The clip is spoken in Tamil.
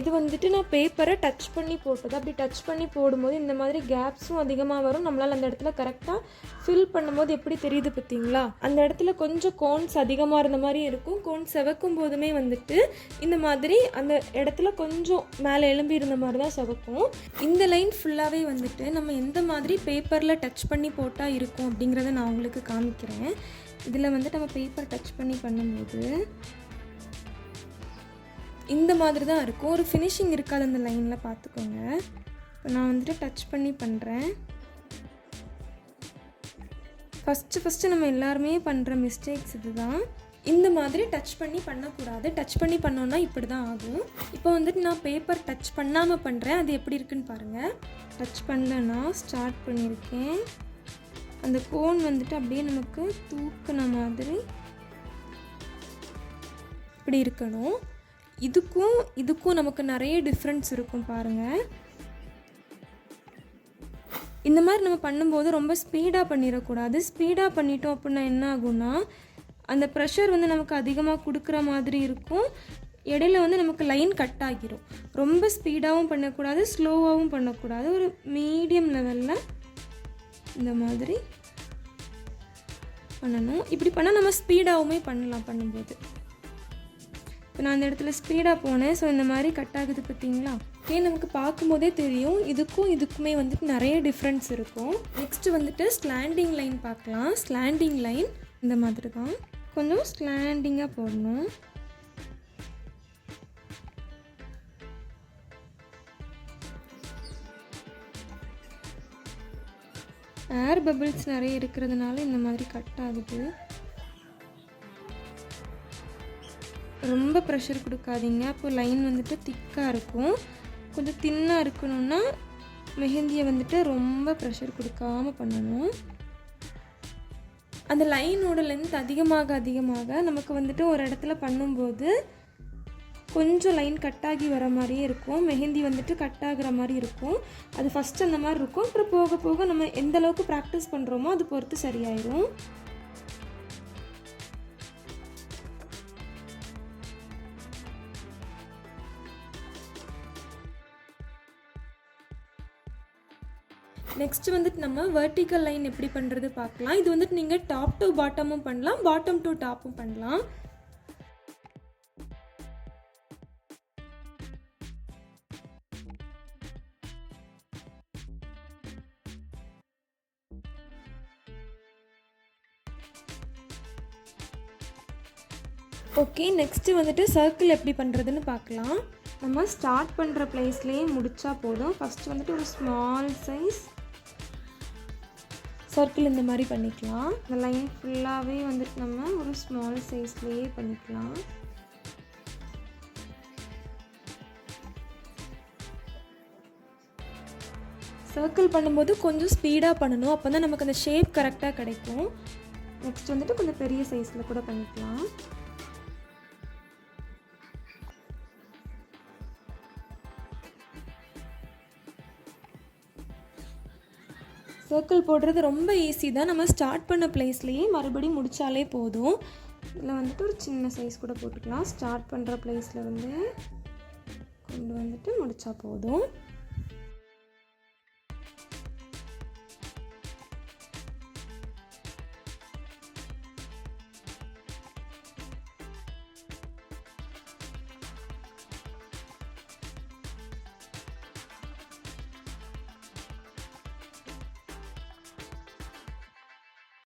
இது வந்துட்டு நான் பேப்பரை டச் பண்ணி போட்டது. அப்படி டச் பண்ணி போடும்போது இந்த மாதிரி கேப்ஸும் அதிகமாக வரும். நம்மளால் அந்த இடத்துல கரெக்டாக ஃபில் பண்ணும்போது எப்படி தெரியுது பார்த்தீங்களா? அந்த இடத்துல கொஞ்சம் கோன்ஸ் அதிகமாக இருந்த மாதிரி இருக்கும். கோன்ஸ் செவக்கும் போதுமே வந்துட்டு இந்த மாதிரி அந்த இடத்துல கொஞ்சம் மேலே எழும்பி இருந்த மாதிரி தான் செவக்கும். இந்த லைன் ஃபுல்லாகவே வந்துட்டு நம்ம எந்த மாதிரி பேப்பரில் டச் பண்ணி போட்டால் இருக்கும் அப்படிங்கிறத நான் உங்களுக்கு காமிக்கிறேன். இதில் வந்துட்டு நம்ம பேப்பர் டச் பண்ணி பண்ணும்போது இந்த மாதிரி தான் இருக்கும். ஒரு ஃபினிஷிங் இருக்காது அந்த லைனில், பார்த்துக்கோங்க. இப்போ நான் வந்துட்டு டச் பண்ணி பண்ணுறேன். ஃபஸ்ட்டு நம்ம எல்லாருமே பண்ணுற மிஸ்டேக்ஸ் இது தான். இந்த மாதிரி டச் பண்ணி பண்ணக்கூடாது. டச் பண்ணி பண்ணோன்னா இப்படி தான் ஆகும். இப்போ வந்துட்டு நான் பேப்பர் டச் பண்ணாமல் பண்ணுறேன். அது எப்படி இருக்குன்னு பாருங்கள். டச் பண்ணலன்னா ஸ்டார்ட் பண்ணியிருக்கேன். அந்த கோன் வந்துட்டு அப்படியே நமக்கு தூக்குன மாதிரி இப்படி இருக்கணும். இதுக்கும் நமக்கு நிறைய டிஃப்ரென்ஸ் இருக்கும் பாருங்கள். இந்த மாதிரி நம்ம பண்ணும்போது ரொம்ப ஸ்பீடாக பண்ணிடக்கூடாது. ஸ்பீடாக பண்ணிட்டோம் அப்படின்னா என்ன ஆகும்னா அந்த ப்ரெஷர் வந்து நமக்கு அதிகமாக கொடுக்குற மாதிரி இருக்கும். இடையில வந்து நமக்கு லைன் கட் ஆகிரும். ரொம்ப ஸ்பீடாகவும் பண்ணக்கூடாது, ஸ்லோவாகவும் பண்ணக்கூடாது. ஒரு மீடியம் லெவலில் இந்த மாதிரி பண்ணணும். இப்படி பண்ணால் நம்ம ஸ்பீடாகவுமே பண்ணலாம் பண்ணும்போது. இப்போ நான் அந்த இடத்துல ஸ்பீடாக போனேன். ஸோ இந்த மாதிரி கட் ஆகுது பார்த்தீங்களா? நமக்கு பார்க்கும்போதே தெரியும் இதுக்குமே வந்துட்டு நிறைய டிஃப்ரென்ஸ் இருக்கும். நெக்ஸ்ட்டு வந்துட்டு ஸ்லாண்டிங் லைன் பார்க்கலாம். ஸ்லாண்டிங் லைன் இந்த மாதிரி தான் கொஞ்சம் ஸ்லாண்டிங்காக போடணும். ஏர் பபிள்ஸ் நிறைய இருக்கிறதுனால இந்த மாதிரி கட் ஆகுது. ரொம்ப ப்ரெஷர் கொடுக்காதீங்க. அப்போ லைன் வந்துட்டு திக்காக இருக்கும். கொஞ்சம் தின்னாக இருக்கணும்னா மெஹந்தியை வந்துட்டு ரொம்ப ப்ரெஷர் கொடுக்காமல் பண்ணணும். அந்த லைனோட லென்த் அதிகமாக நமக்கு வந்துட்டு ஒரு இடத்துல பண்ணும்போது கொஞ்சம் லைன் கட் ஆகி வர மாதிரியே இருக்கும். மெஹந்தி வந்துட்டு கட் ஆகிற மாதிரி இருக்கும். அது ஃபஸ்ட்டு அந்த மாதிரி இருக்கும். அப்புறம் போக போக நம்ம எந்த அளவுக்கு ப்ராக்டிஸ் பண்ணுறோமோ அது பொறுத்து சரியாயிடும். நெக்ஸ்ட் வந்துட்டு நம்ம வெர்டிக்கல் லைன் எப்படி பண்ணுறது பார்க்கலாம். இது வந்துட்டு நீங்கள் டாப் டு பாட்டமும் பண்ணலாம், பாட்டம் டு டாப்பும் பண்ணலாம். ஓகே, நெக்ஸ்ட்டு வந்துட்டு சர்க்கிள் எப்படி பண்ணுறதுன்னு பார்க்கலாம். நம்ம ஸ்டார்ட் பண்ணுற பிளேஸ்லேயே முடித்தா போதும். ஃபஸ்ட்டு வந்துட்டு ஒரு ஸ்மால் சைஸ் சர்க்கிள் இந்த மாதிரி பண்ணிக்கலாம். இந்த லைன் ஃபுல்லாகவே வந்துட்டு நம்ம ஒரு ஸ்மால் சைஸ்லேயே பண்ணிக்கலாம். சர்க்கிள் பண்ணும்போது கொஞ்சம் ஸ்பீடாக பண்ணணும். அப்போ தான் நமக்கு அந்த ஷேப் கரெக்டாக கிடைக்கும். நெக்ஸ்ட் வந்துட்டு கொஞ்சம் பெரிய சைஸில் கூட பண்ணிக்கலாம். சர்க்கிள் போடுறது ரொம்ப ஈஸி தான். நம்ம ஸ்டார்ட் பண்ண பிளேஸ்லேயே மறுபடியும் முடித்தாலே போதும். இதில் வந்துட்டு ஒரு சின்ன சைஸ் கூட போட்டுக்கலாம். ஸ்டார்ட் பண்ணுற பிளேஸில் வந்து கொண்டு வந்துட்டு முடித்தா போதும்.